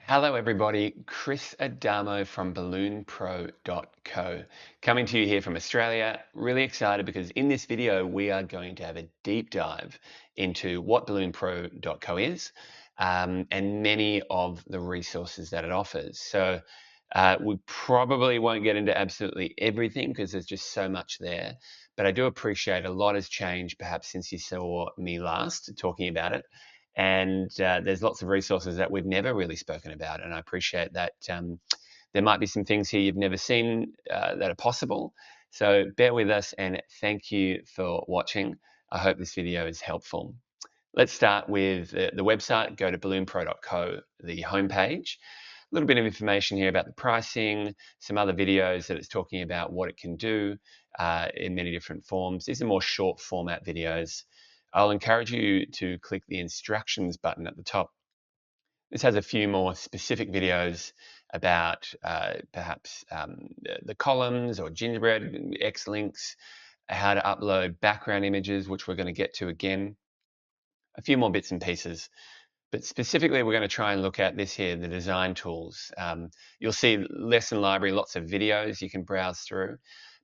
Hello everybody, Chris Adamo from BalloonPro.co coming to you here from Australia. Really excited because in this video we are going to have a deep dive into what BalloonPro.co is and many of the resources that it offers. So we probably won't get into absolutely everything because there's just so much there, but I do appreciate a lot has changed perhaps since you saw me last talking about it. And there's lots of resources that we've never really spoken about, and I appreciate that there might be some things here you've never seen that are possible. So bear with us, and thank you for watching. I hope this video is helpful. Let's start with the website. Go to balloonpro.co, the homepage. A little bit of information here about the pricing, some other videos that it's talking about what it can do in many different forms. These are more short format videos. I'll encourage you to click the instructions button at the top. This has a few more specific videos about perhaps the columns or gingerbread X-links, how to upload background images, which we're going to get to again, a few more bits and pieces. But specifically, we're going to try and look at this here, the design tools. You'll see lesson library, lots of videos you can browse through,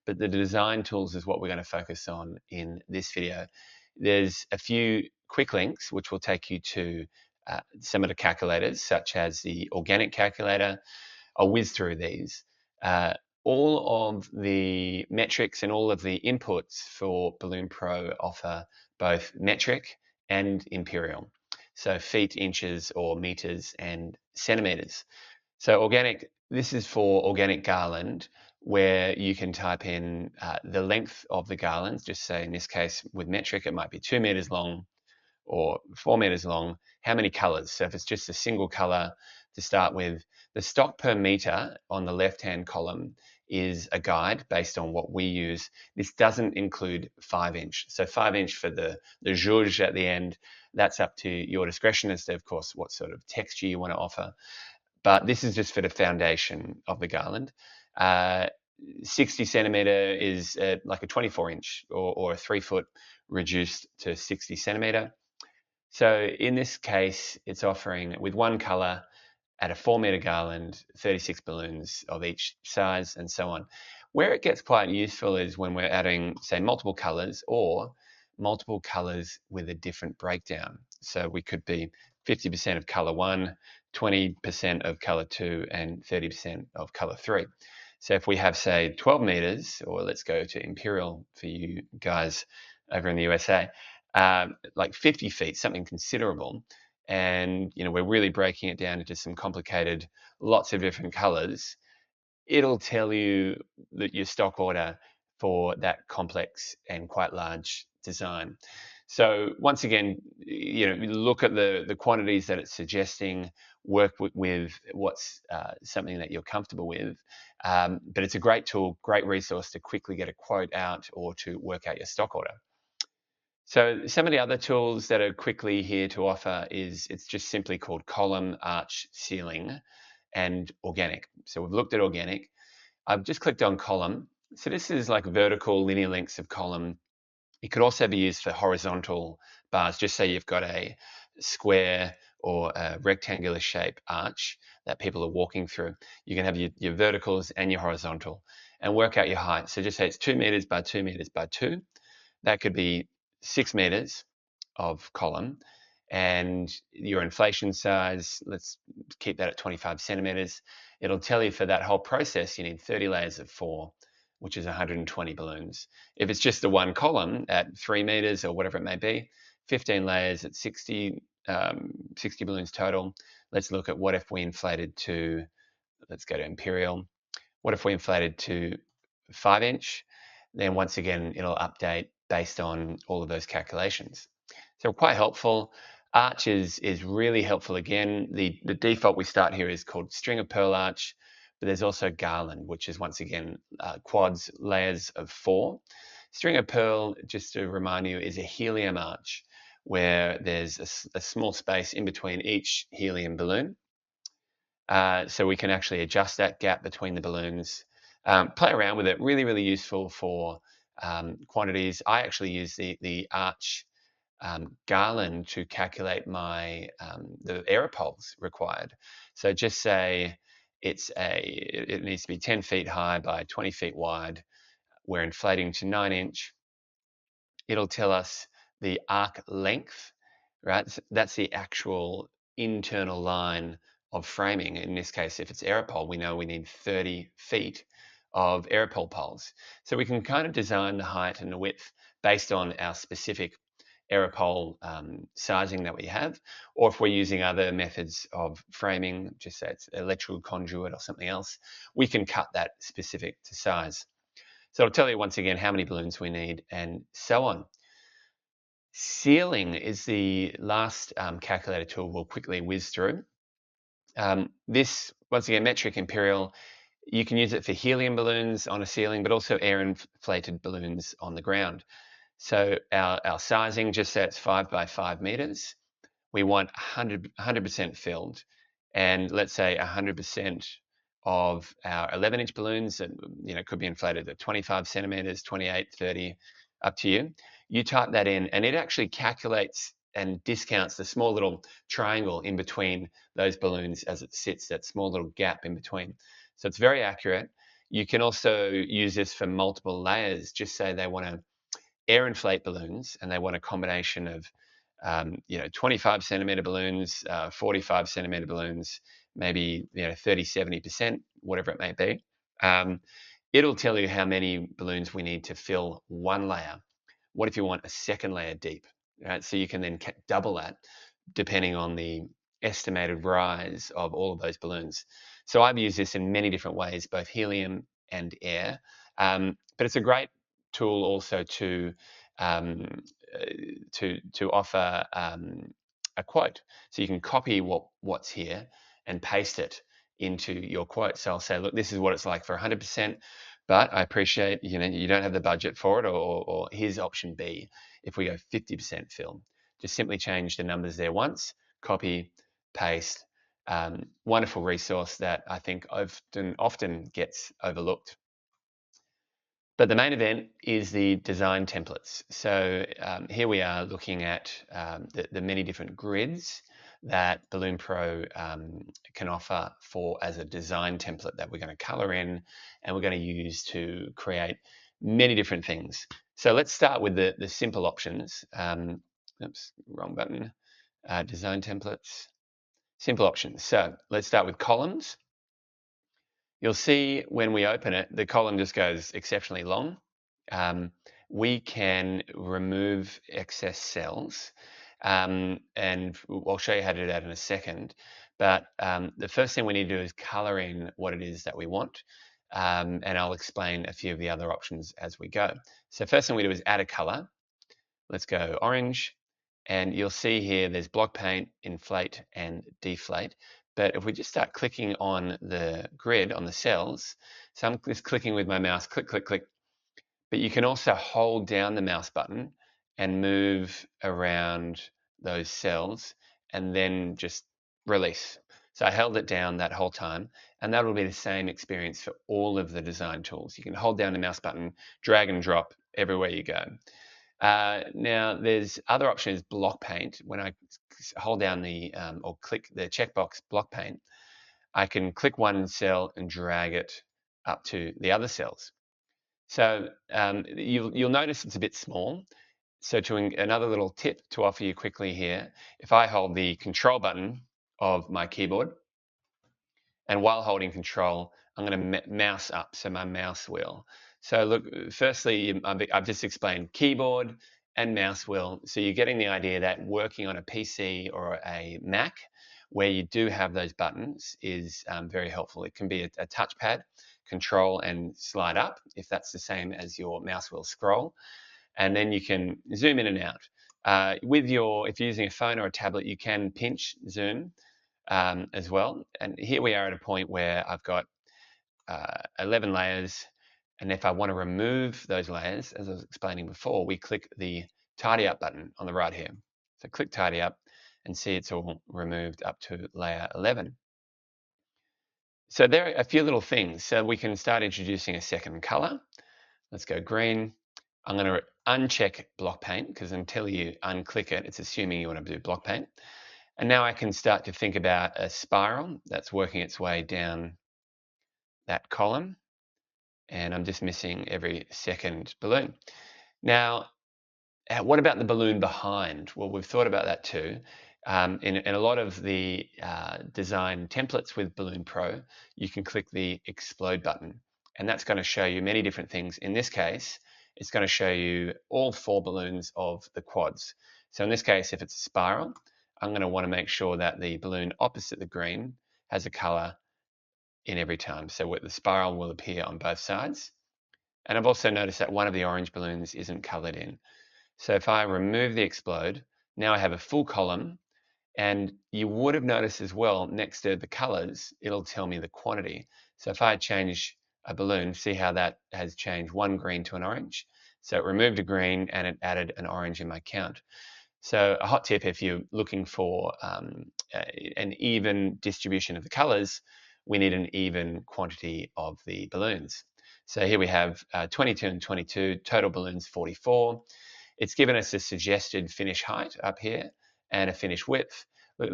but the design tools is what we're going to focus on in this video. There's a few quick links which will take you to some of the calculators, such as the organic calculator. I'll whiz through these. All of the metrics and all of the inputs for Balloon Pro offer both metric and imperial. So feet, inches, or meters and centimeters. So organic, this is for organic garland, where you can type in the length of the garlands. Just say in this case with metric, it might be 2 meters long or 4 meters long. How many colors? So if it's just a single color to start with, the stock per meter on the left-hand column is a guide based on what we use. This doesn't include 5-inch. So 5-inch for the zhuzh at the end, that's up to your discretion as to, of course, what sort of texture you want to offer. But this is just for the foundation of the garland. 60 centimeter is like a 24-inch or a 3-foot reduced to 60 centimeter. So in this case, it's offering with one color at a 4-meter garland, 36 balloons of each size and so on. Where it gets quite useful is when we're adding, say, multiple colors or multiple colors with a different breakdown. So we could be 50% of color 1, 20% of color 2, and 30% of color 3. So if we have, say, 12 meters, or let's go to imperial for you guys over in the USA, like 50 feet, something considerable, and we're really breaking it down into some complicated, lots of different colors, it'll tell you that your stock order for that complex and quite large design. So once again, look at the quantities that it's suggesting, work with what's something that you're comfortable with. But it's a great tool, great resource to quickly get a quote out or to work out your stock order. So some of the other tools that are quickly here to offer is it's just simply called column, arch, ceiling, and organic. So we've looked at organic. I've just clicked on column. So this is like vertical linear lengths of column. It could also be used for horizontal bars. Just say you've got a square or a rectangular shape arch that people are walking through. You can have your verticals and your horizontal and work out your height. So just say it's 2 meters by 2 meters by 2. That could be 6 meters of column, and your inflation size, let's keep that at 25 centimeters. It'll tell you for that whole process, you need 30 layers of 4, which is 120 balloons. If it's just the one column at 3 meters or whatever it may be, 15 layers at 60 balloons total. Let's look at what if we inflated to, let's go to imperial. What if we inflated to 5-inch? Then once again, it'll update based on all of those calculations. So quite helpful. Arch is really helpful again. The default we start here is called string of pearl arch, but there's also garland, which is once again quads, layers of 4. String of pearl, just to remind you, is a helium arch where there's a small space in between each helium balloon. So we can actually adjust that gap between the balloons, play around with it. Really, really useful for quantities. I actually use the arch garland to calculate my the aeropoles required. So just say it needs to be 10 feet high by 20 feet wide. We're inflating to 9-inch. It'll tell us the arc length, right? That's the actual internal line of framing. In this case, if it's aeropole, we know we need 30 feet of aeropole poles. So we can kind of design the height and the width based on our specific aeropole sizing that we have, or if we're using other methods of framing, just say it's electrical conduit or something else, we can cut that specific to size. So it'll tell you once again how many balloons we need and so on. Ceiling is the last calculator tool we'll quickly whiz through. This, once again, metric imperial, you can use it for helium balloons on a ceiling, but also air inflated balloons on the ground. So our sizing just sets 5 by 5 meters. We want 100% filled, and let's say 100% of our 11-inch balloons that could be inflated at 25 centimeters, 28, 30, up to you. You type that in, and it actually calculates and discounts the small little triangle in between those balloons as it sits, that small little gap in between. So it's very accurate. You can also use this for multiple layers. Just say they want to air inflate balloons and they want a combination of 25 centimeter balloons, 45 centimeter balloons, maybe 30, 70%, whatever it may be. It'll tell you how many balloons we need to fill one layer. What if you want a second layer deep? Right? So you can then double that depending on the estimated rise of all of those balloons. So I've used this in many different ways, both helium and air. But it's a great tool also to um, offer a quote. So you can copy what's here and paste it into your quote. So I'll say, look, this is what it's like for 100%, but I appreciate you don't have the budget for it, or here's option B if we go 50% fill. Just simply change the numbers there once, copy, paste. Wonderful resource that I think often gets overlooked. But the main event is the design templates. So here we are looking at the many different grids that BalloonPro can offer as a design template that we're going to color in and we're going to use to create many different things. So let's start with the simple options. Oops, wrong button. Design templates, simple options. So let's start with columns. You'll see when we open it, the column just goes exceptionally long. We can remove excess cells, and I'll show you how to do that in a second. But the first thing we need to do is color in what it is that we want, and I'll explain a few of the other options as we go. So first thing we do is add a color. Let's go orange, and you'll see here there's block paint, inflate, and deflate. But if we just start clicking on the grid, on the cells, so I'm just clicking with my mouse, click, click, click. But you can also hold down the mouse button and move around those cells and then just release. So I held it down that whole time, and that will be the same experience for all of the design tools. You can hold down the mouse button, drag and drop everywhere you go. Now, there's other options, block paint. When I hold down or click the checkbox block paint, I can click one cell and drag it up to the other cells. So you'll notice it's a bit small. So another little tip to offer you quickly here, if I hold the control button of my keyboard, and while holding control, I'm going to mouse up, so my mouse wheel. So look, firstly, I've just explained keyboard and mouse wheel. So you're getting the idea that working on a PC or a Mac, where you do have those buttons, is very helpful. It can be a touchpad, control and slide up, if that's the same as your mouse wheel scroll. And then you can zoom in and out. If you're using a phone or a tablet, you can pinch zoom as well. And here we are at a point where I've got 11 layers. And if I want to remove those layers, as I was explaining before, we click the tidy up button on the right here. So click tidy up and see it's all removed up to layer 11. So there are a few little things. So we can start introducing a second color. Let's go green. I'm going to uncheck block paint because until you unclick it, it's assuming you want to do block paint. And now I can start to think about a spiral that's working its way down that column. And I'm just missing every second balloon. Now, what about the balloon behind? Well, we've thought about that too. In a lot of the design templates with BalloonPro, you can click the explode button, and that's going to show you many different things. In this case, it's going to show you all 4 balloons of the quads. So in this case, if it's a spiral, I'm going to want to make sure that the balloon opposite the green has a color in every time. So the spiral will appear on both sides. And I've also noticed that one of the orange balloons isn't colored in. So if I remove the explode, now I have a full column, and you would have noticed as well, next to the colors, it'll tell me the quantity. So if I change a balloon, see how that has changed one green to an orange. So it removed a green and it added an orange in my count. So a hot tip, if you're looking for an even distribution of the colors, we need an even quantity of the balloons. So here we have 22 and 22, total balloons 44. It's given us a suggested finish height up here and a finish width. Look,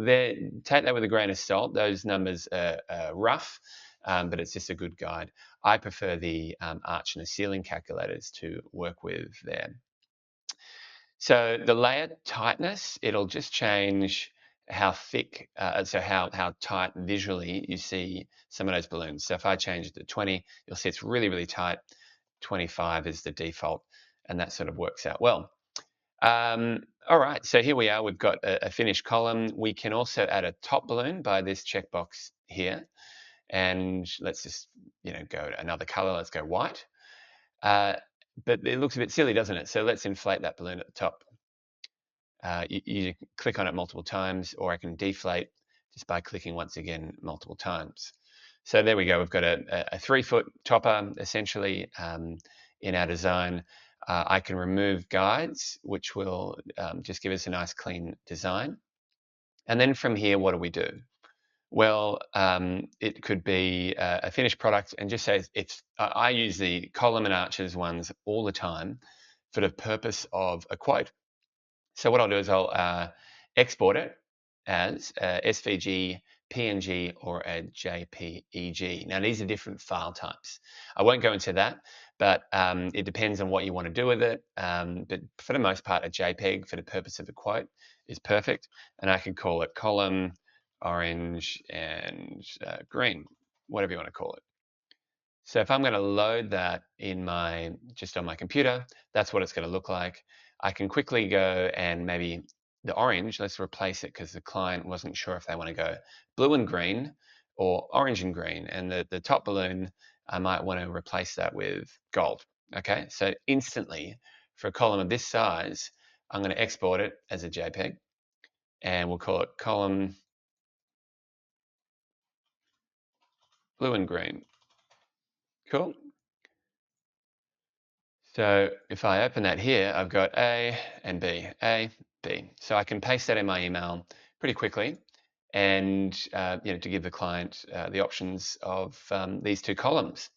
take that with a grain of salt. Those numbers are rough, but it's just a good guide. I prefer the arch and the ceiling calculators to work with there. So the layer tightness, it'll just change how thick, so how tight visually you see some of those balloons. So if I change it to 20, you'll see it's really, really tight. 25 is the default, and that sort of works out well. All right, so here we are. We've got a finished column. We can also add a top balloon by this checkbox here. And let's just, go to another color. Let's go white. But it looks a bit silly, doesn't it? So let's inflate that balloon at the top. You click on it multiple times, or I can deflate just by clicking once again multiple times. So there we go. We've got a 3-foot topper, essentially, in our design. I can remove guides, which will just give us a nice clean design. And then from here, what do we do? Well, it could be a finished product, and just say I use the column and arches ones all the time for the purpose of a quote. So what I'll do is I'll export it as SVG, PNG, or a JPEG. Now, these are different file types. I won't go into that, but it depends on what you want to do with it. But for the most part, a JPEG for the purpose of a quote is perfect. And I can call it column, orange, and green, whatever you want to call it. So if I'm going to load that just on my computer, that's what it's going to look like. I can quickly go and maybe the orange, let's replace it because the client wasn't sure if they want to go blue and green or orange and green. And the top balloon, I might want to replace that with gold. Okay, so instantly for a column of this size, I'm going to export it as a JPEG, and we'll call it column blue and green. Cool. So if I open that here, I've got A and B, A, B. So I can paste that in my email pretty quickly, and to give the client the options of these 2 columns.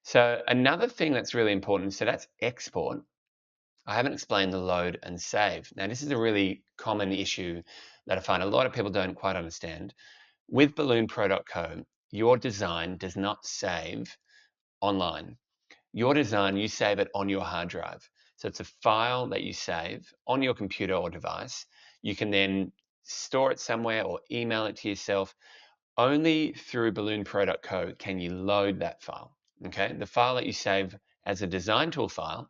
So another thing that's really important, so that's export. I haven't explained the load and save. Now, this is a really common issue that I find a lot of people don't quite understand. With BalloonPro.co, your design does not save online. Your design, you save it on your hard drive. So it's a file that you save on your computer or device. You can then store it somewhere or email it to yourself. Only through BalloonPro.co can you load that file. Okay, the file that you save as a design tool file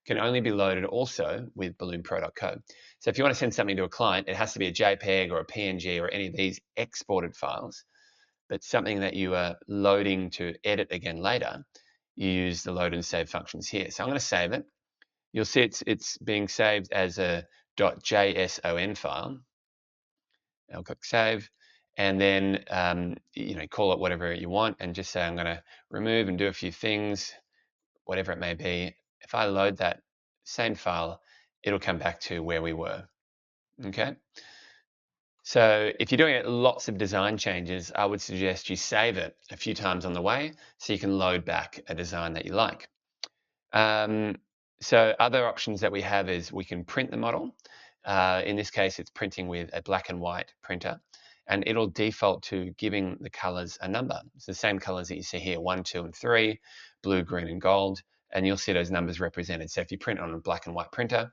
can only be loaded also with BalloonPro.co. So if you want to send something to a client, it has to be a JPEG or a PNG or any of these exported files. But something that you are loading to edit again later, you use the load and save functions here. So I'm going to save it. You'll see it's being saved as a .json file. I'll click save, and then call it whatever you want, and just say I'm going to remove and do a few things, whatever it may be. If I load that same file, it'll come back to where we were. Okay. So if you're doing lots of design changes, I would suggest you save it a few times on the way so you can load back a design that you like. So other options that we have is we can print the model. In this case, it's printing with a black and white printer, and it'll default to giving the colors a number. It's the same colors that you see here, 1, 2, and 3, blue, green, and gold, and you'll see those numbers represented. So if you print on a black and white printer,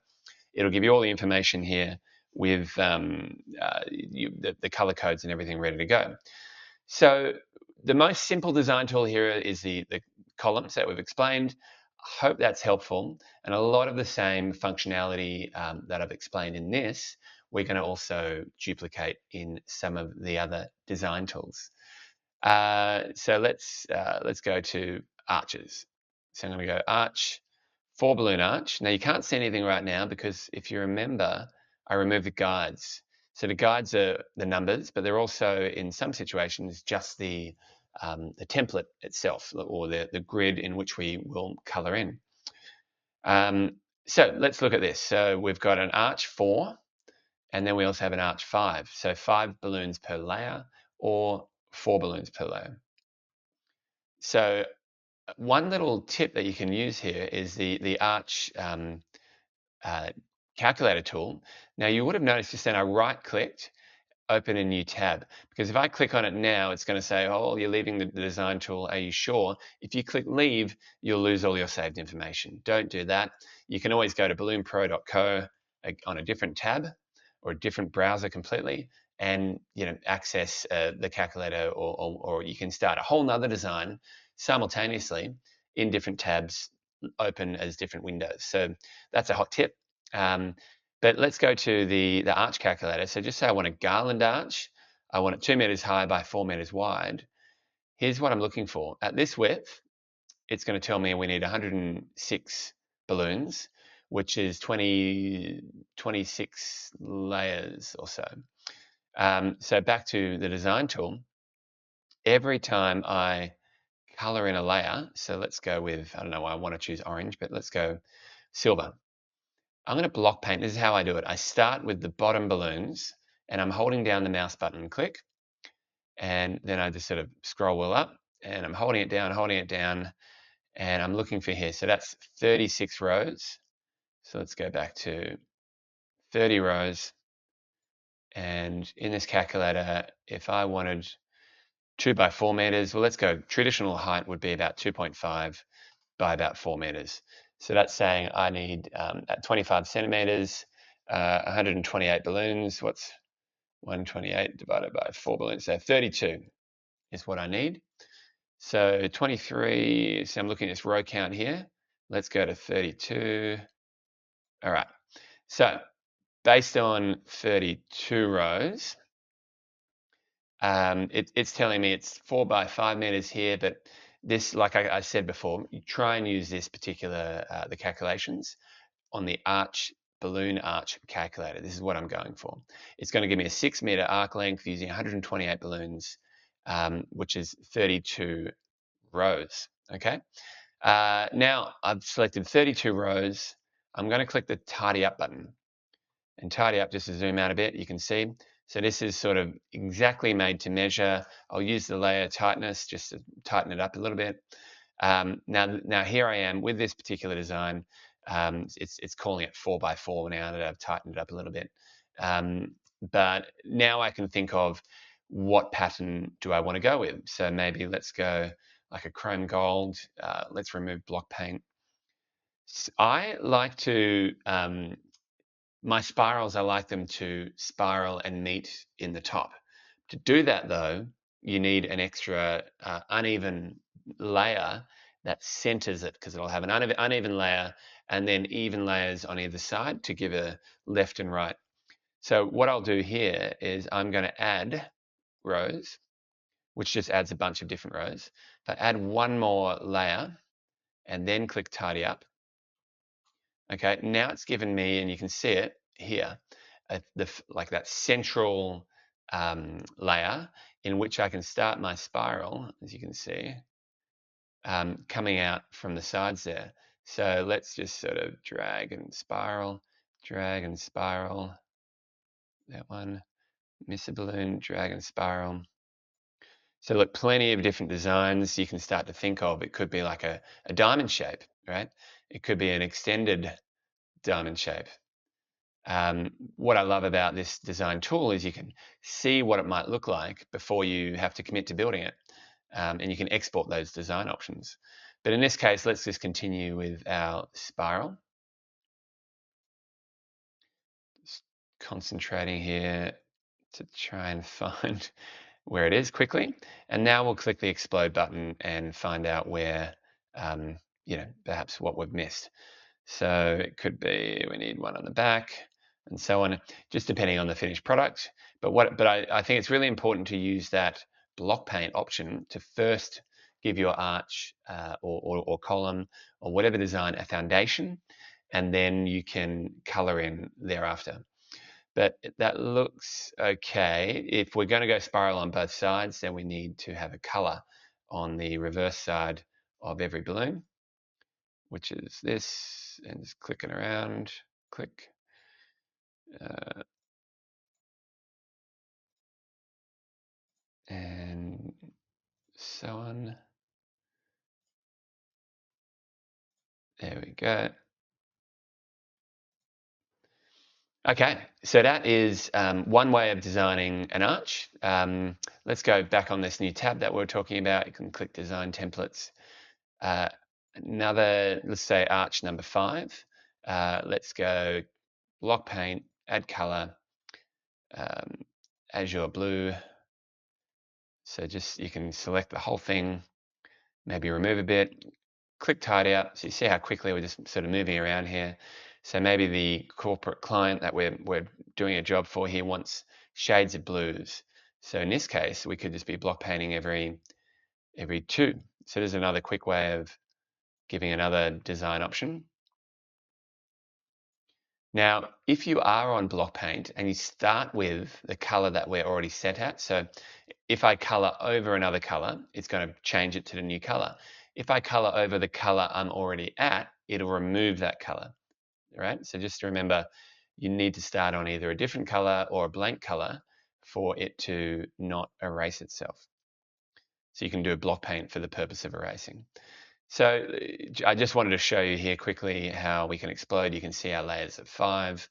it'll give you all the information here with the color codes and everything ready to go. So the most simple design tool here is the columns that we've explained. I hope that's helpful. And a lot of the same functionality that I've explained in this, we're going to also duplicate in some of the other design tools. So let's go to arches. So I'm going to go arch, 4 balloon arch. Now you can't see anything right now because if you remember, I removed the guides. So the guides are the numbers, but they're also in some situations just the template itself or the grid in which we will color in. So let's look at this. So we've got an arch 4, and then we also have an arch 5. So 5 balloons per layer or 4 balloons per layer. So one little tip that you can use here is the arch calculator tool. Now you would have noticed just then I right-clicked, open a new tab, because if I click on it now, it's going to say, oh, you're leaving the design tool. Are you sure? If you click leave, you'll lose all your saved information. Don't do that. You can always go to BalloonPro.co on a different tab or a different browser completely, and access the calculator, or you can start a whole nother design simultaneously in different tabs, open as different windows. So that's a hot tip. But let's go to the arch calculator. So just say I want a garland arch. I want it 2 meters high by 4 meters wide. Here's what I'm looking for. At this width, it's going to tell me we need 106 balloons, which is 26 layers or so. So back to the design tool. Every time I color in a layer, so let's go with, I don't know why I want to choose orange, but let's go silver. I'm going to block paint. This is how I do it. I start with the bottom balloons, and I'm holding down the mouse button and click, and then I just sort of scroll wheel up, and I'm holding it down, and I'm looking for here. So that's 36 rows. So let's go back to 30 rows. And in this calculator, if I wanted 2 by 4 meters, well, let's go. Traditional height would be about 2.5 by about 4 meters. So that's saying I need at 25 centimeters, 128 balloons. What's 128 divided by 4 balloons? So 32 is what I need. So 23, so I'm looking at this row count here. Let's go to 32. All right. So based on 32 rows, it's telling me it's 4 by 5 meters here, but this, like I said before, you try and use this particular, the calculations on the balloon arch calculator. This is what I'm going for. It's going to give me a 6 meter arc length using 128 balloons, which is 32 rows, okay? Now I've selected 32 rows. I'm going to click the tidy up button. And tidy up, just to zoom out a bit, you can see. So this is sort of exactly made to measure. I'll use the layer tightness just to tighten it up a little bit. Now here I am with this particular design. It's calling it 4 by 4 now that I've tightened it up a little bit. But now I can think of what pattern do I want to go with. So maybe let's go like a chrome gold. Let's remove block paint. I like to my spirals, I like them to spiral and meet in the top. To do that, though, you need an extra uneven layer that centers it, because it'll have an uneven layer and then even layers on either side to give a left and right. So what I'll do here is I'm going to add rows, which just adds a bunch of different rows. If I add one more layer and then click tidy up, okay, now it's given me, and you can see it here, like that central layer in which I can start my spiral, as you can see, coming out from the sides there. So let's just sort of drag and spiral, that one, miss a balloon, drag and spiral. So look, plenty of different designs you can start to think of. It could be like a diamond shape, right? It could be an extended diamond shape. What I love about this design tool is you can see what it might look like before you have to commit to building it. And you can export those design options. But in this case, let's just continue with our spiral. Just concentrating here to try and find where it is quickly. And now we'll click the explode button and find out where, perhaps what we've missed. So it could be we need one on the back and so on, just depending on the finished product. But I think it's really important to use that block paint option to first give your arch or column or whatever design a foundation, and then you can color in thereafter. But that looks okay. If we're going to go spiral on both sides, then we need to have a color on the reverse side of every balloon, which is this, and just clicking around, click. And so on. There we go. Okay, so that is one way of designing an arch. Let's go back on this new tab that we are talking about. You can click Design Templates. Let's say arch number 5. Let's go block paint, add color, azure blue. So just you can select the whole thing, maybe remove a bit, click tidy up. So you see how quickly we're just sort of moving around here. So maybe the corporate client that we're doing a job for here wants shades of blues. So in this case, we could just be block painting every 2. So there's another quick way of giving another design option. Now, if you are on block paint and you start with the color that we're already set at, so if I color over another color, it's going to change it to the new color. If I color over the color I'm already at, it'll remove that color, right? So just remember, you need to start on either a different color or a blank color for it to not erase itself. So you can do a block paint for the purpose of erasing. So I just wanted to show you here quickly how we can explode. You can see our layers of 5.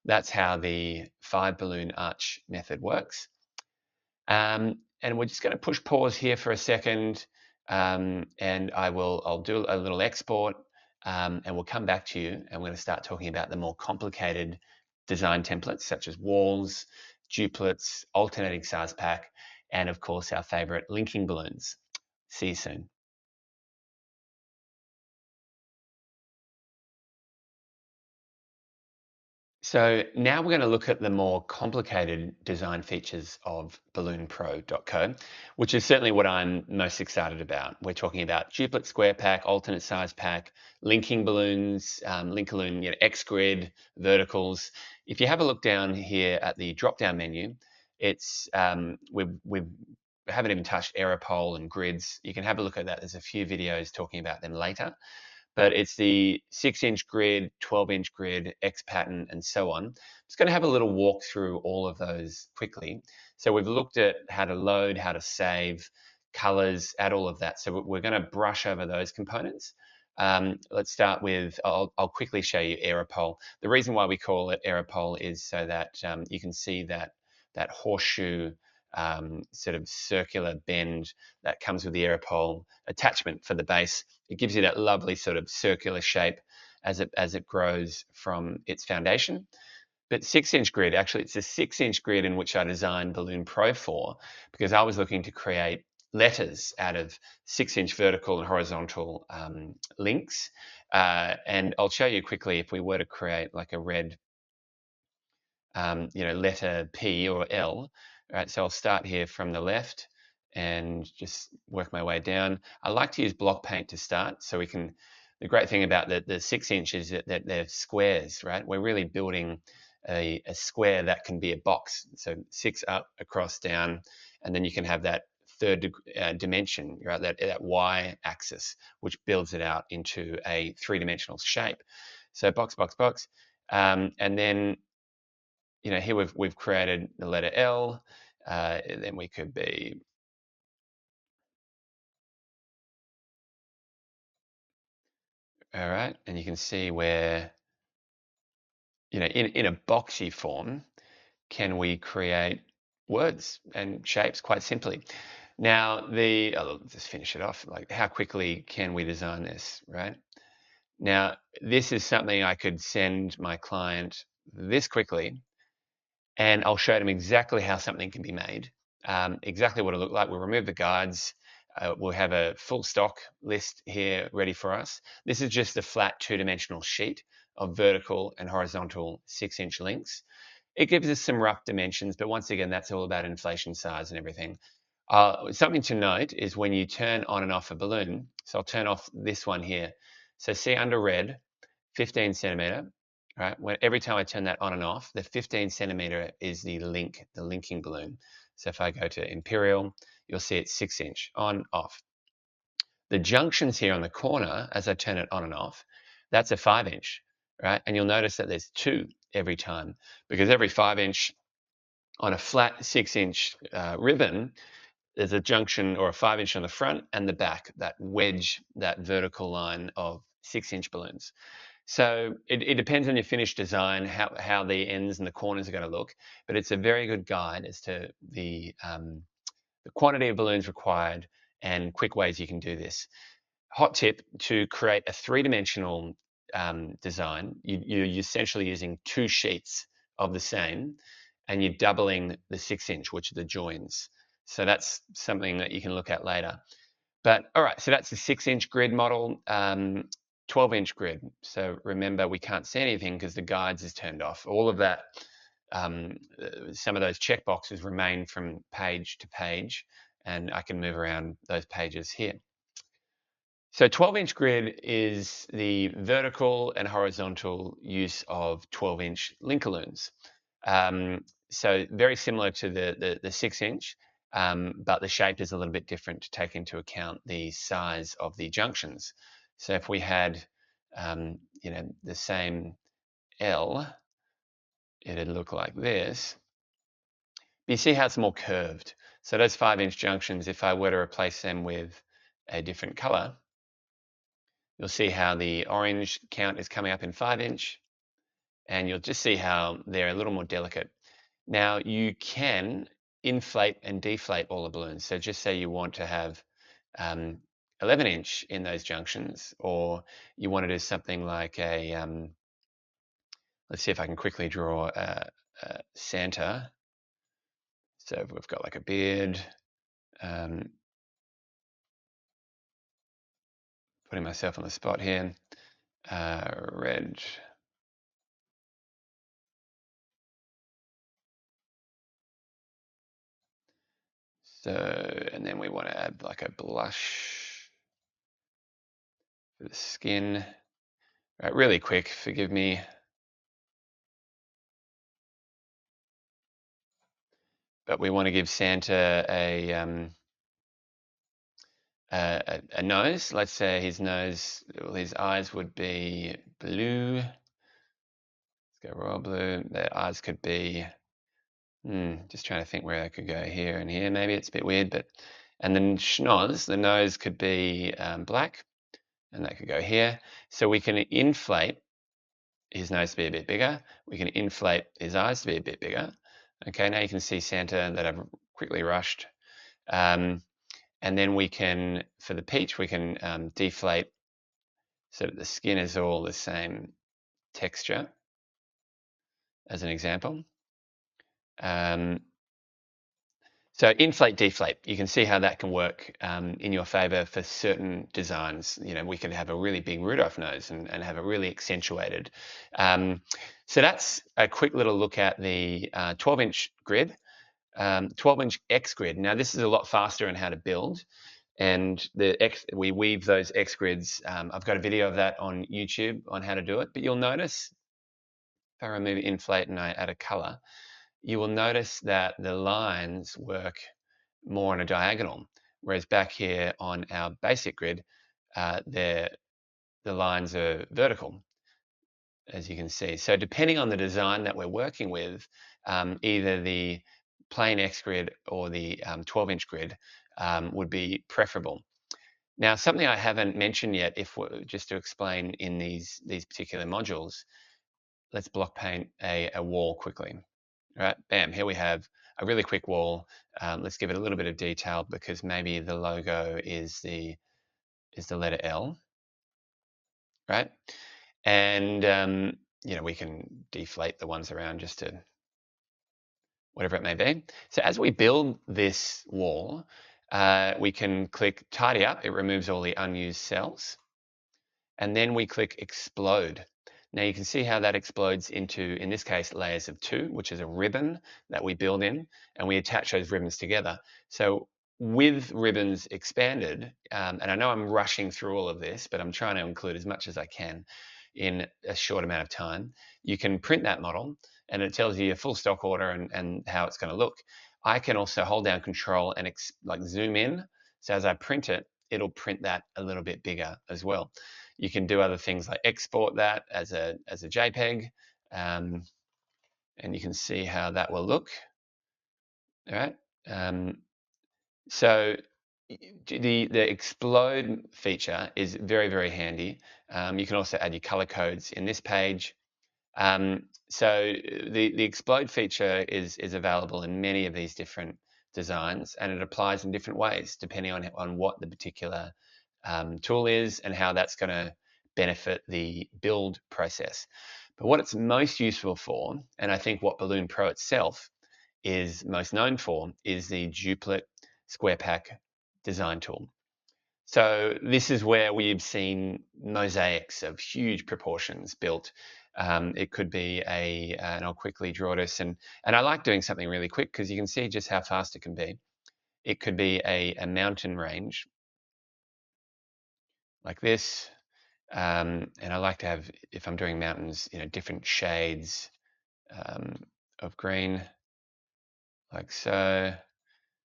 That's how the 5 balloon arch method works. And we're just going to push pause here for a second, and I'll do a little export, and we'll come back to you, and we're going to start talking about the more complicated design templates such as walls, duplets, alternating size pack, and of course our favorite linking balloons. See you soon. So now we're going to look at the more complicated design features of BalloonPro.co, which is certainly what I'm most excited about. We're talking about duplet square pack, alternate size pack, linking balloons, link balloon, X grid, verticals. If you have a look down here at the drop-down menu, it's we haven't even touched aeropole and grids. You can have a look at that. There's a few videos talking about them later. But it's the 6-inch grid, 12-inch grid, X pattern, and so on. I'm just going to have a little walk through all of those quickly. So we've looked at how to load, how to save, colors, add all of that. So we're going to brush over those components. Let's start with, I'll quickly show you aeropole. The reason why we call it aeropole is so that you can see that horseshoe sort of circular bend that comes with the aeropole attachment for the base. It gives you that lovely sort of circular shape as it grows from its foundation. But 6-inch grid, actually it's a 6-inch grid in which I designed Balloon Pro for, because I was looking to create letters out of 6-inch vertical and horizontal links. And I'll show you quickly if we were to create like a red letter P or L. Right, so I'll start here from the left and just work my way down. I like to use block paint to start, so we can. The great thing about the 6-inch is that they're squares, right? We're really building a square that can be a box. So 6 up, across, down, and then you can have that third dimension, right? That Y axis, which builds it out into a 3-dimensional shape. So box, box, box, and then here we've created the letter L, then we could be All right, and you can see where, in a boxy form, can we create words and shapes quite simply. Now, I'll just finish it off. Like, how quickly can we design this, right? Now, this is something I could send my client this quickly, and I'll show them exactly how something can be made, exactly what it look like. We'll remove the guides. We'll have a full stock list here ready for us. This is just a flat two-dimensional sheet of vertical and horizontal 6-inch links. It gives us some rough dimensions, but once again, that's all about inflation size and everything. Something to note is when you turn on and off a balloon, so I'll turn off this one here. So see under red, 15 centimeter, right? Every time I turn that on and off, the 15 centimeter is the linking balloon. So if I go to Imperial, you'll see it's 6-inch, on, off. The junctions here on the corner, as I turn it on and off, that's a 5-inch, right? And you'll notice that there's 2 every time, because every 5-inch on a flat 6-inch ribbon, there's a junction or a 5-inch on the front and the back, that wedge, that vertical line of 6-inch balloons. So it depends on your finished design, how the ends and the corners are going to look, but it's a very good guide as to the quantity of balloons required and quick ways you can do this. Hot tip: to create a three-dimensional design, you're essentially using 2 sheets of the same, and you're doubling the 6-inch, which are the joins. So that's something that you can look at later. But all right, so that's the 6-inch grid model, 12-inch grid. So remember, we can't see anything because the guides is turned off. All of that, some of those check boxes remain from page to page, and I can move around those pages here. So 12-inch grid is the vertical and horizontal use of 12-inch Linkalloons. So very similar to the 6-inch, but the shape is a little bit different to take into account the size of the junctions. So if we had, the same L, it'd look like this. But you see how it's more curved. So those 5-inch junctions, if I were to replace them with a different color, you'll see how the orange count is coming up in 5-inch, and you'll just see how they're a little more delicate. Now, you can inflate and deflate all the balloons. So just say you want to have 11-inch in those junctions, or you want to do something like let's see if I can quickly draw Santa. So we've got like a beard, putting myself on the spot here, red. So, and then we want to add like a blush for the skin. Right, really quick, forgive me. But we want to give Santa a nose. Let's say his nose, well, his eyes would be blue. Let's go royal blue. Their eyes could be, just trying to think where I could go here and here. Maybe it's a bit weird, but, and then schnoz, the nose could be black, and that could go here. So we can inflate his nose to be a bit bigger. We can inflate his eyes to be a bit bigger. Okay, now you can see Santa that I've quickly rushed. And then we can, for the peach, we can deflate so that the skin is all the same texture, as an example. So inflate, deflate, you can see how that can work in your favor for certain designs. We can have a really big Rudolph nose and have a really accentuated. So that's a quick little look at the 12-inch grid, 12-inch X grid. Now this is a lot faster in how to build. And we weave those X grids. I've got a video of that on YouTube on how to do it. But you'll notice, if I remove inflate and I add a color, you will notice that the lines work more on a diagonal, whereas back here on our basic grid, the lines are vertical, as you can see. So depending on the design that we're working with, either the plain X grid or the 12-inch grid would be preferable. Now, something I haven't mentioned yet, just to explain in these particular modules, let's block paint a wall quickly. All right, bam, here we have a really quick wall. Let's give it a little bit of detail because maybe the logo is the letter L, right? And we can deflate the ones around just to whatever it may be. So as we build this wall, we can click Tidy Up. It removes all the unused cells. And then we click Explode. Now you can see how that explodes into, in this case, layers of 2, which is a ribbon that we build in, and we attach those ribbons together. So with ribbons expanded, and I know I'm rushing through all of this, but I'm trying to include as much as I can in a short amount of time. You can print that model, and it tells you your full stock order and how it's going to look. I can also hold down Control and zoom in. So as I print it, it'll print that a little bit bigger as well. You can do other things like export that as a JPEG, and you can see how that will look. All right. So the explode feature is very, very handy. You can also add your color codes in this page. So the explode feature is available in many of these different designs, and it applies in different ways depending on what the particular tool is and how that's going to benefit the build process. But what it's most useful for, and I think what BalloonPro itself is most known for, is the Duplet Square Pack design tool. So this is where we've seen mosaics of huge proportions built. It could be and I'll quickly draw this, and I like doing something really quick because you can see just how fast it can be. It could be a mountain range like this, and I like to have, if I'm doing mountains, different shades of green, like so,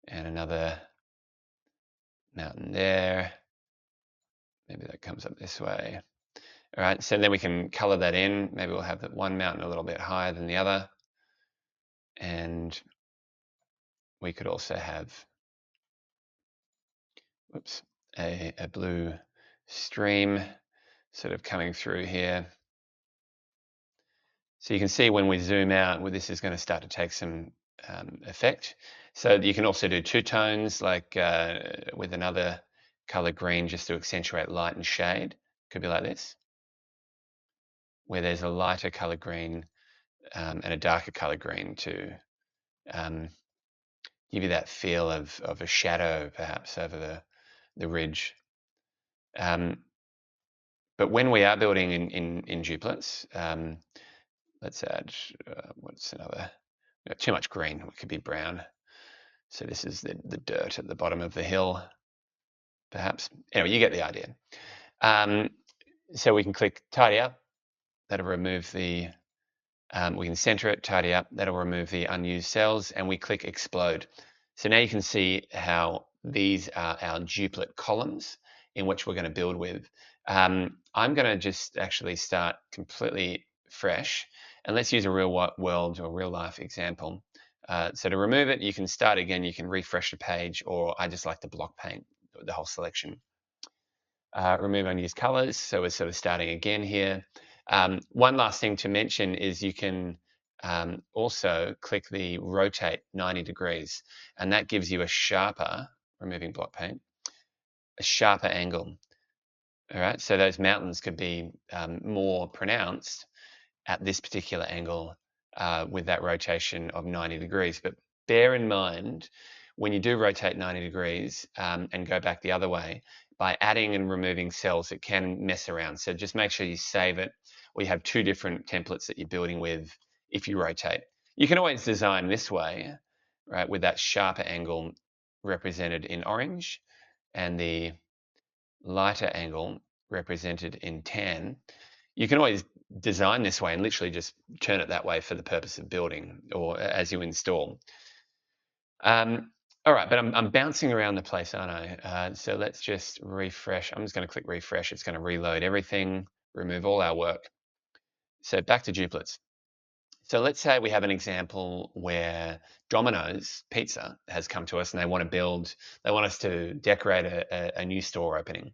and another mountain there. Maybe that comes up this way. All right, so then we can color that in. Maybe we'll have that one mountain a little bit higher than the other. And we could also have, whoops, a blue stream sort of coming through here. So you can see when we zoom out, well, this is going to start to take some effect. So you can also do two tones, like with another color green, just to accentuate light and shade. Could be like this, where there's a lighter color green and a darker color green to give you that feel of a shadow, perhaps, over the ridge. But when we are building in duplets, let's add, what's another? Too much green, it could be brown. So this is the dirt at the bottom of the hill, perhaps. Anyway, you get the idea. So we can click Tidy Up. That'll remove the, we can center it, tidy up. That'll remove the unused cells, and we click Explode. So now you can see how these are our duplet columns in which we're going to build with. I'm going to just actually start completely fresh, and let's use a real world or real life example. So to remove it, you can start again, you can refresh the page, or I just like to block paint the whole selection. Remove unused colors, so we're sort of starting again here. One last thing to mention is you can also click the rotate 90 degrees, and that gives you a sharper, removing block paint, a sharper angle. All right, so those mountains could be more pronounced at this particular angle with that rotation of 90 degrees. But bear in mind, when you do rotate 90 degrees and go back the other way, by adding and removing cells, it can mess around. So just make sure you save it, or you have two different templates that you're building with if you rotate. You can always design this way, right, with that sharper angle represented in orange and the lighter angle represented in tan. You can always design this way and literally just turn it that way for the purpose of building or as you install. All right, but I'm bouncing around the place, aren't I? So let's just refresh. I'm just going to click refresh. It's going to reload everything, remove all our work. So back to duplets. So let's say we have an example where Domino's Pizza has come to us and they want us to decorate a new store opening.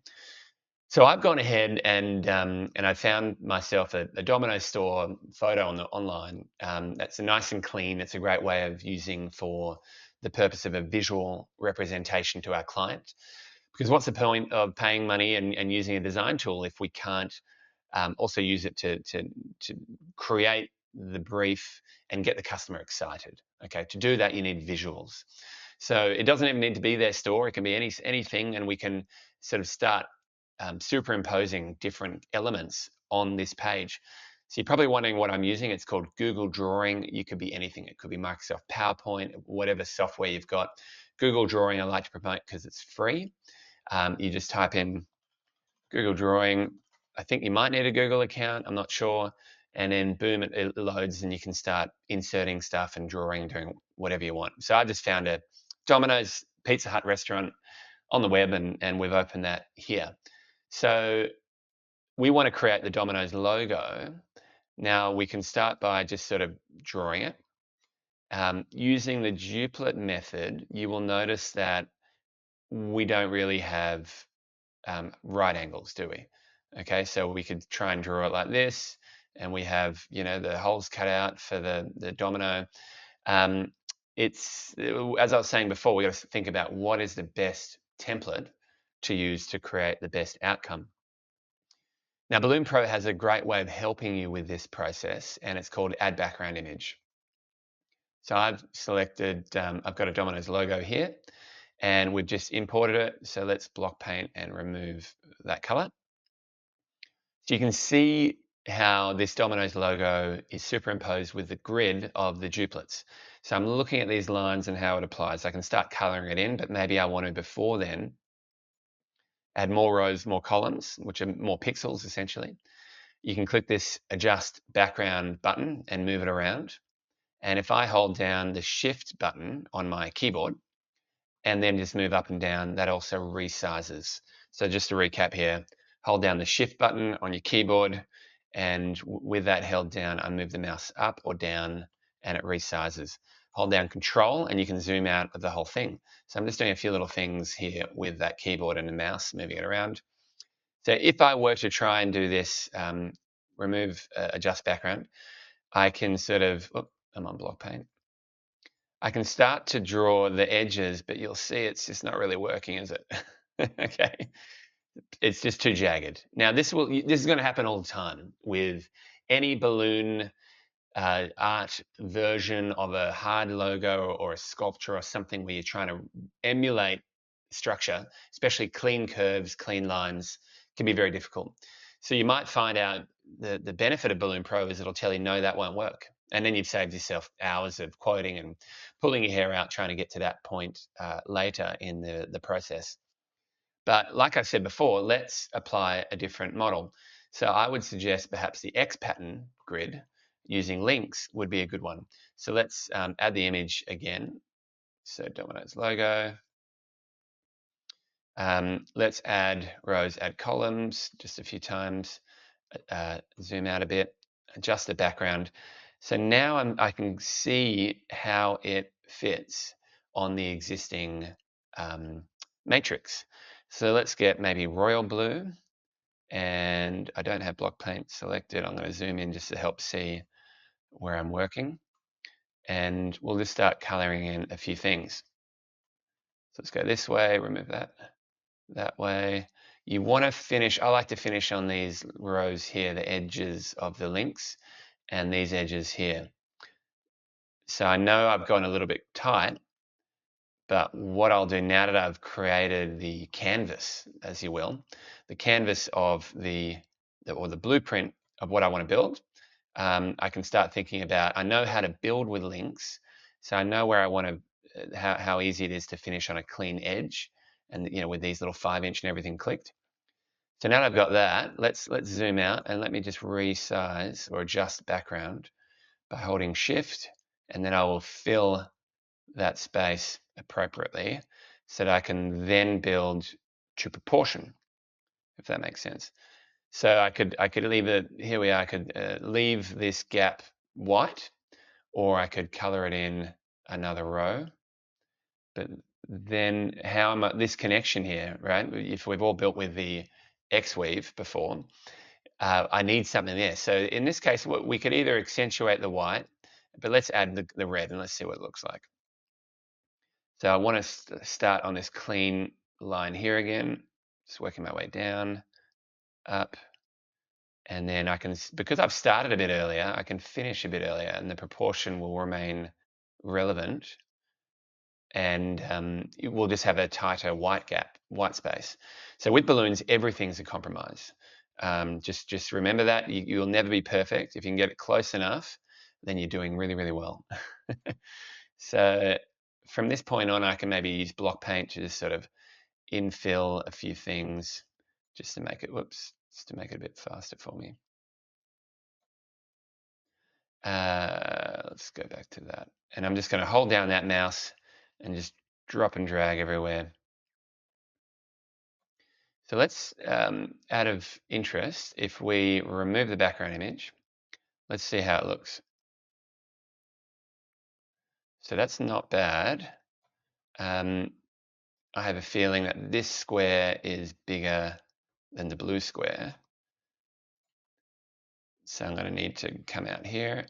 So I've gone ahead and I found myself a Domino's store photo online. That's a nice and clean. It's a great way of using for the purpose of a visual representation to our client. Because what's the point of paying money and using a design tool if we can't also use it to create the brief and get the customer excited? Okay, to do that, you need visuals. So it doesn't even need to be their store. It can be anything, and we can sort of start superimposing different elements on this page. So you're probably wondering what I'm using. It's called Google Drawing. You could be anything. It could be Microsoft PowerPoint, whatever software you've got. Google Drawing I like to promote because it's free. You just type in Google Drawing. I think you might need a Google account. I'm not sure. And then boom, it loads and you can start inserting stuff and drawing, doing whatever you want. So I just found a Domino's Pizza Hut restaurant on the web and we've opened that here. So we want to create the Domino's logo. Now we can start by just sort of drawing it. Using the Duplet method, you will notice that we don't really have right angles, do we? Okay, so we could try and draw it like this, and we have, the holes cut out for the domino. It's, as I was saying before, we got to think about what is the best template to use to create the best outcome. Now, BalloonPro has a great way of helping you with this process, and it's called Add Background Image. So I've selected, I've got a Domino's logo here, and we've just imported it. So let's block paint and remove that color. So you can see how this Domino's logo is superimposed with the grid of the duplets. So I'm looking at these lines and how it applies. I can start coloring it in, but maybe I want to, before then, add more rows, more columns, which are more pixels essentially. You can click this Adjust Background button and move it around. And if I hold down the Shift button on my keyboard and then just move up and down, that also resizes. So just to recap here, hold down the Shift button on your keyboard, and with that held down, I move the mouse up or down and it resizes. Hold down Control and you can zoom out of the whole thing. So I'm just doing a few little things here with that keyboard and the mouse, moving it around. So if I were to try and do this, remove Adjust Background, I can sort of, I'm on block paint. I can start to draw the edges, but you'll see it's just not really working, is it? Okay. It's just too jagged. Now this is going to happen all the time with any balloon art version of a hard logo or a sculpture or something where you're trying to emulate structure, especially clean curves, clean lines, can be very difficult. So you might find out the benefit of BalloonPro is it'll tell you, no, that won't work. And then you've saved yourself hours of quoting and pulling your hair out trying to get to that point later in the process. But like I said before, let's apply a different model. So I would suggest perhaps the X pattern grid using links would be a good one. So let's add the image again. So Domino's logo. Let's add rows, add columns just a few times, zoom out a bit, adjust the background. So now I can see how it fits on the existing matrix. So let's get maybe royal blue, and I don't have block paint selected. I'm going to zoom in just to help see where I'm working, and we'll just start coloring in a few things. So let's go this way, remove that way. You want to finish, I like to finish on these rows here, the edges of the links, and these edges here. So I know I've gone a little bit tight, but what I'll do now that I've created the canvas, as you will, the canvas of the blueprint of what I want to build, I can start thinking about, I know how to build with links, so I know where I want to, how easy it is to finish on a clean edge, and with these little 5-inch and everything clicked. So now that I've got that, let's zoom out and let me just resize or adjust background by holding Shift, and then I will fill that space appropriately so that I can then build to proportion, if that makes sense. So I could leave it, here we are, I could leave this gap white, or I could color it in another row. But then how am I, this connection here, right? If we've all built with the X-weave before, I need something there. So in this case, we could either accentuate the white, but let's add the red and let's see what it looks like. So I want to start on this clean line here again, just working my way down, up, and then I can, because I've started a bit earlier, I can finish a bit earlier and the proportion will remain relevant, and we'll just have a tighter white gap, white space. So with balloons, everything's a compromise. Just remember that. You'll never be perfect. If you can get it close enough, then you're doing really, really well. So from this point on, I can maybe use block paint to just sort of infill a few things just to make it, just to make it a bit faster for me. Let's go back to that. And I'm just going to hold down that mouse and just drop and drag everywhere. So let's, out of interest, if we remove the background image, let's see how it looks. So that's not bad. I have a feeling that this square is bigger than the blue square. So I'm going to need to come out here.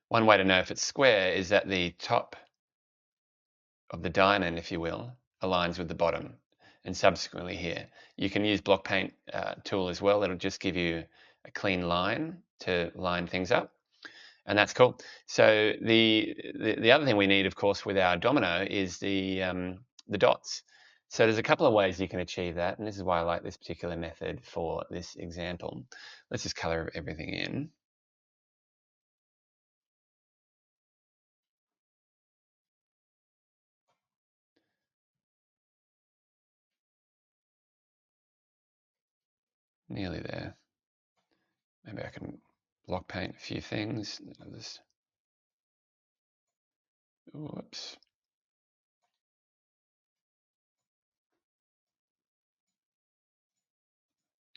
One way to know if it's square is that the top of the diamond, if you will, aligns with the bottom, and subsequently here. You can use block paint tool as well. It'll just give you a clean line to line things up, and that's cool. So the other thing we need, of course, with our domino is the dots. So there's a couple of ways you can achieve that, and this is why I like this particular method for this example. Let's just color everything in. Nearly there. Maybe I can block paint a few things. Whoops.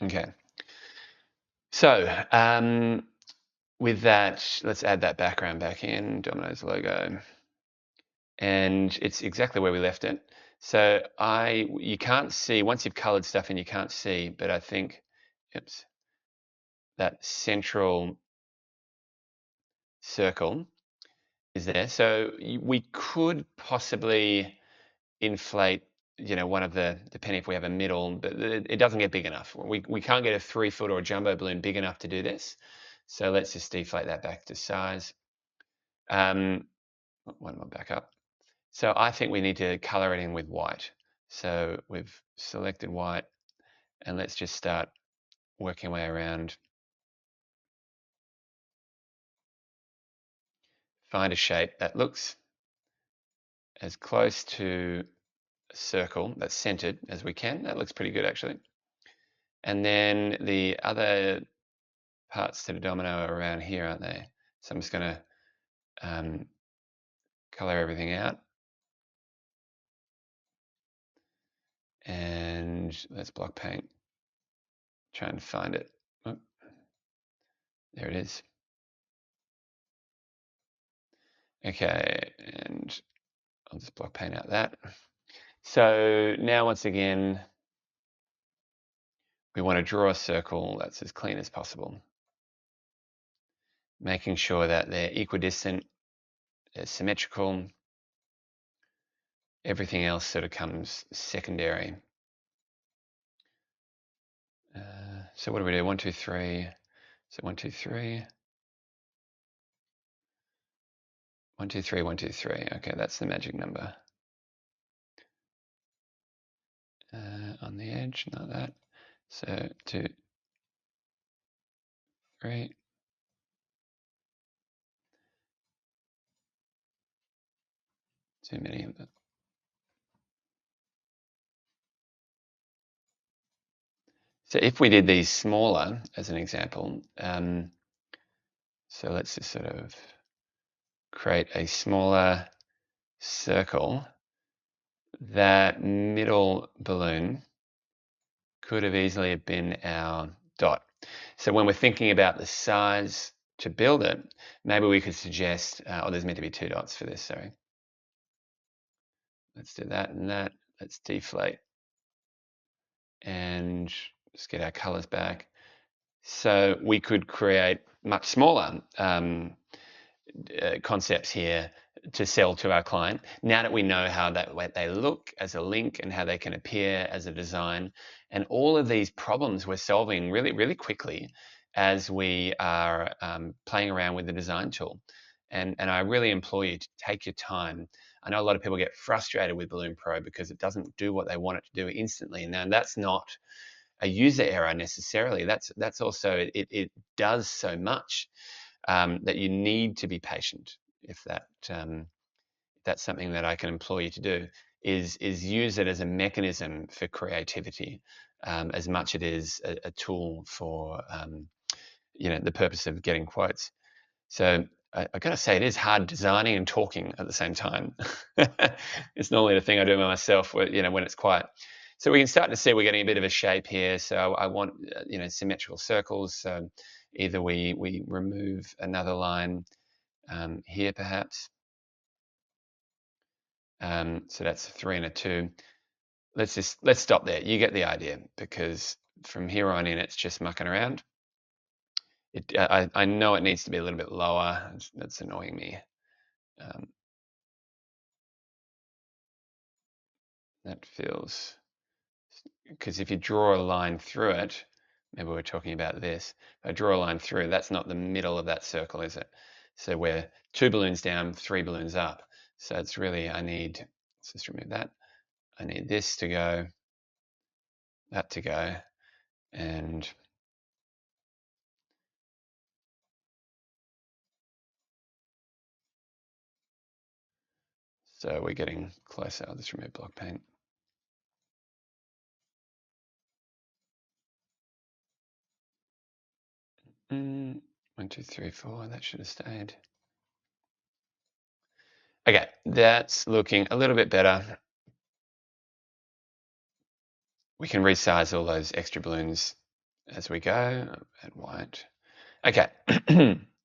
Okay. So with that, let's add that background back in, Domino's logo. And it's exactly where we left it. So you can't see, once you've colored stuff in, you can't see, but I think, oops, that central circle is there. So we could possibly inflate, one of depending if we have a middle, but it doesn't get big enough. We can't get a 3-foot or a jumbo balloon big enough to do this. So let's just deflate that back to size. One more back up. So I think we need to color it in with white. So we've selected white, and let's just start working our way around. Find a shape that looks as close to a circle that's centered as we can. That looks pretty good, actually. And then the other parts to the domino are around here, aren't they? So I'm just going to color everything out. And let's block paint. Try and find it. Oh, there it is. Okay, and I'll just block paint out that. So now once again, we want to draw a circle that's as clean as possible, making sure that they're equidistant, they're symmetrical. Everything else sort of comes secondary. So what do we do? 1, 2, 3. So 1, 2, 3. 1, 2, 3, 1, 2, 3. Okay, that's the magic number. On the edge, not that. So 2, 3. Too many of them. So if we did these smaller, as an example, so let's just sort of create a smaller circle. That middle balloon could have easily been our dot. So when we're thinking about the size to build it, maybe we could suggest, there's meant to be 2 dots for this, sorry. Let's do that and that. Let's deflate and let's get our colors back. So we could create much smaller concepts here to sell to our client. Now that we know how they look as a link and how they can appear as a design, and all of these problems we're solving really, really quickly as we are playing around with the design tool. And I really implore you to take your time. I know a lot of people get frustrated with Balloon Pro because it doesn't do what they want it to do instantly. Now that's not a user error necessarily. That's also it does so much that you need to be patient. If that's something that I can implore you to do, is use it as a mechanism for creativity, as much it is a tool for the purpose of getting quotes. So I got to say, it is hard designing and talking at the same time. It's normally the thing I do by myself, when it's quiet. So we can start to see we're getting a bit of a shape here. So I want symmetrical circles. So either we remove another line here perhaps. So that's a 3 and a 2. Let's stop there. You get the idea, because from here on in it's just mucking around. I know it needs to be a little bit lower. That's annoying me. That feels, because if you draw a line through it, maybe we're talking about this. If I draw a line through, that's not the middle of that circle, is it? So we're 2 balloons down, 3 balloons up. So it's really, let's just remove that. I need this to go, that to go, and so we're getting closer. I'll just remove block paint. One, two, three, four. That should have stayed. Okay, that's looking a little bit better. We can resize all those extra balloons as we go. Add white. Okay,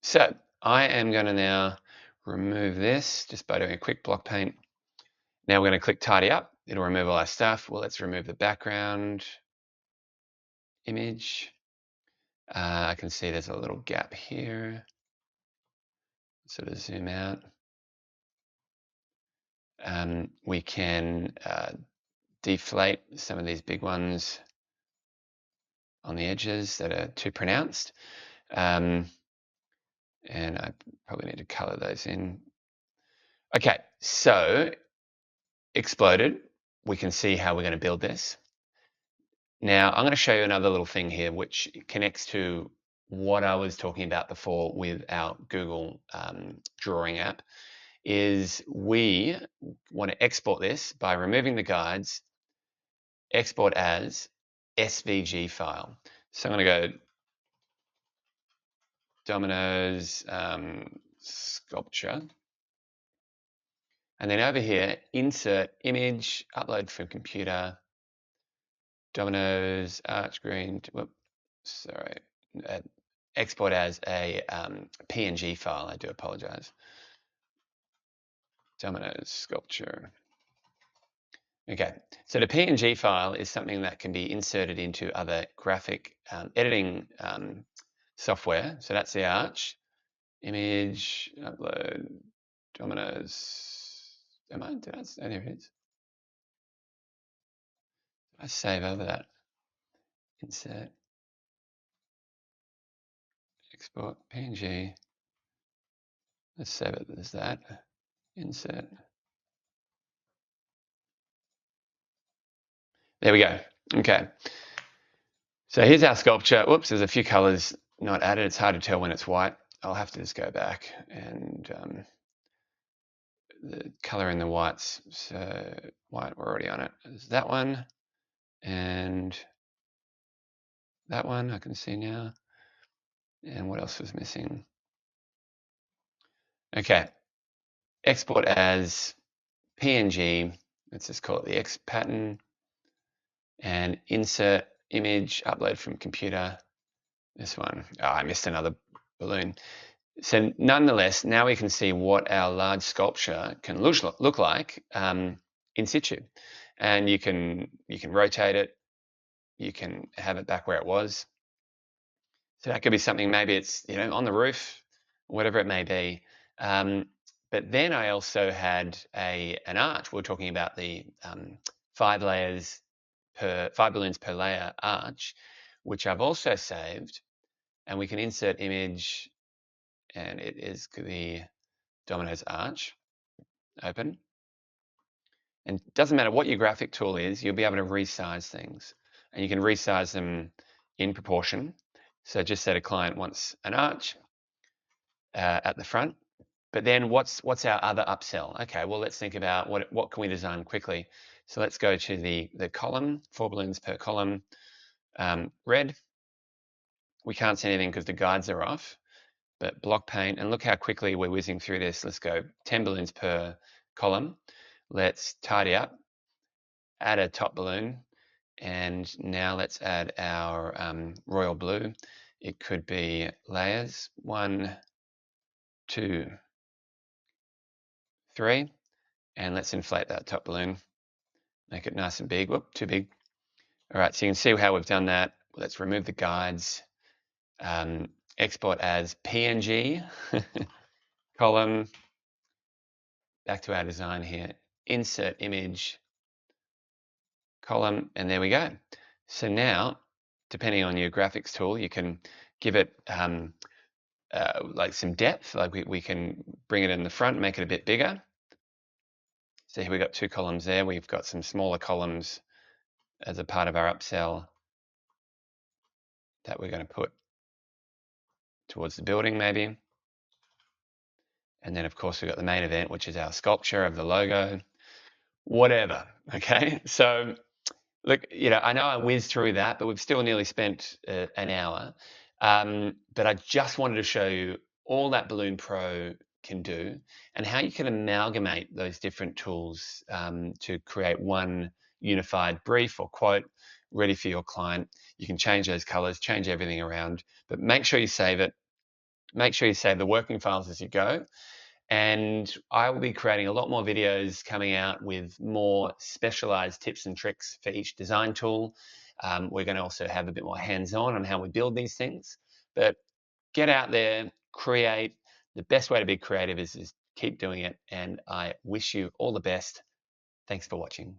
so I am going to now remove this just by doing a quick block paint. Now we're going to click tidy up. It'll remove all our stuff. Well, let's remove the background image. I can see there's a little gap here. Sort of zoom out. We can deflate some of these big ones on the edges that are too pronounced. And I probably need to color those in. Okay, so exploded. We can see how we're going to build this. Now, I'm going to show you another little thing here, which connects to what I was talking about before with our Google drawing app, is we want to export this by removing the guides, export as SVG file. So I'm going to go Dominoes sculpture. And then over here, insert image, upload from computer, Dominoes, arch green, export as a PNG file. I do apologize. Dominoes sculpture. Okay, so the PNG file is something that can be inserted into other graphic editing software. So that's the arch. Image, upload, Dominoes. There it is. I save over that. Insert. Export PNG. Let's save it as that. Insert. There we go. Okay. So here's our sculpture. Whoops, there's a few colors not added. It's hard to tell when it's white. I'll have to just go back and the color in the whites. So white, we're already on it. There's that one and that one I can see now. And what else was missing? Okay. Export as PNG. Let's just call it the X pattern. And insert image, upload from computer. This one. Oh, I missed another balloon. So nonetheless, now we can see what our large sculpture can look like in situ. And you can rotate it. You can have it back where it was. So that could be something, maybe it's, on the roof, whatever it may be. But then I also had an arch. We are talking about the 5 layers per 5 balloons per layer arch, which I've also saved, and we can insert image, and it is the Domino's arch. Open. And it doesn't matter what your graphic tool is, you'll be able to resize things, and you can resize them in proportion. So just say a client wants an arch at the front, but then what's our other upsell? Okay, well, let's think about what can we design quickly. So let's go to the column, 4 balloons per column, red. We can't see anything because the guides are off, but block paint, and look how quickly we're whizzing through this. Let's go 10 balloons per column. Let's tidy up, add a top balloon, and now let's add our royal blue. It could be layers 1, 2, 3, and let's inflate that top balloon. Make it nice and big. Whoop, too big. All right, so you can see how we've done that. Let's remove the guides. Export as PNG. Column. Back to our design here. Insert image. Column, and there we go. So now, depending on your graphics tool, you can give it like some depth. Like we can bring it in the front, make it a bit bigger. So here we've got 2 columns there. We've got some smaller columns as a part of our upsell that we're going to put towards the building maybe. And then, of course, we've got the main event, which is our sculpture of the logo, whatever. Okay. So look, I know I whizzed through that, but we've still nearly spent an hour. But I just wanted to show you all that BalloonPro can do and how you can amalgamate those different tools to create one unified brief or quote ready for your client. You can change those colors, change everything around, but make sure you save it. Make sure you save the working files as you go. And I will be creating a lot more videos coming out with more specialized tips and tricks for each design tool. We're going to also have a bit more hands-on on how we build these things. But get out there, create. The best way to be creative is keep doing it. And I wish you all the best. Thanks for watching.